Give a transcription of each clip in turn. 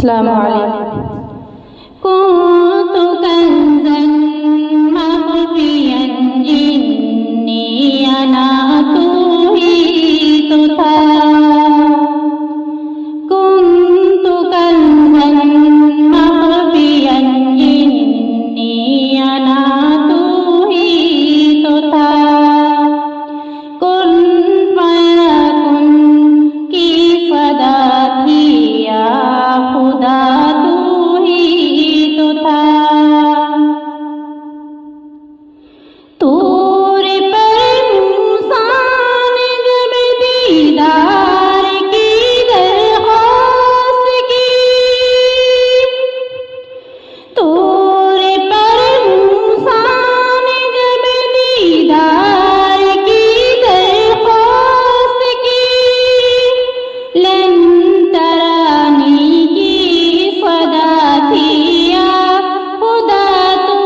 السلام عليكم. كنت كنزا مخفيا إني أنا توهيت كنت كنزا مخفيا إني أنا توهيت كن فيكن की सदा थी या खुदा तू ही तो था तूर पर मूसा ने जब दीदार की दरख्वास्त की तूर पर मूसा ने जब दीदार की दरख्वास्त की लन तरानी की सदा थी या खुदा तू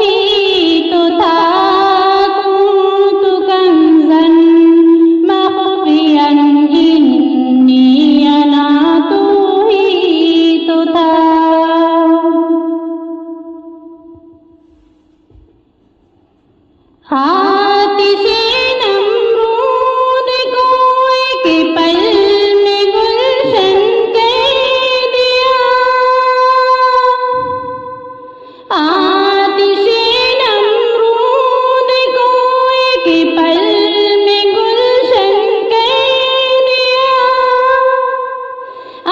ही तो था कुन्तु कंज़न मख़फ़ियन इन्नी अना तू ही तो था। आतिशे नमरूद को एक पल में गुलशन कह दिया आतिशे नमरूद को एक पल में गुलशन कह दिया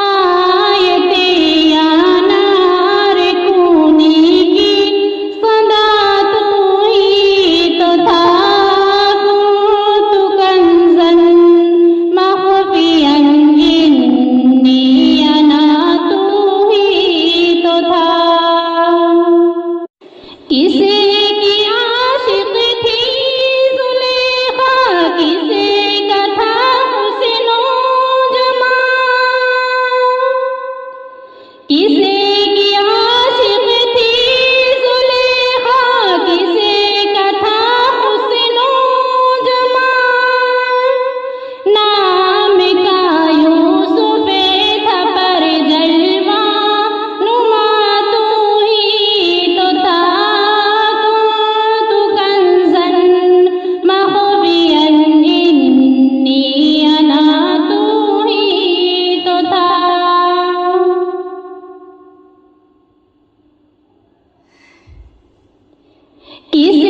आयते या नार खूनी की सदा तू ही तो था कुन्तु कंज़न मख़फ़ियन इन्नी अना तू ही तो था। किसे की आशिक़ थी ज़ुलेखा किसे का था हुस्नो जमाल किसे की आशिक़ थी ज़ुलेखा किसे का था हुस्नो जमाल नाम का यूसुफ़े था पर जलवा नुमा तू ही तो था कुन्तु कंज़न मख़फ़ियन इन्नी अना तू ही तो था। किस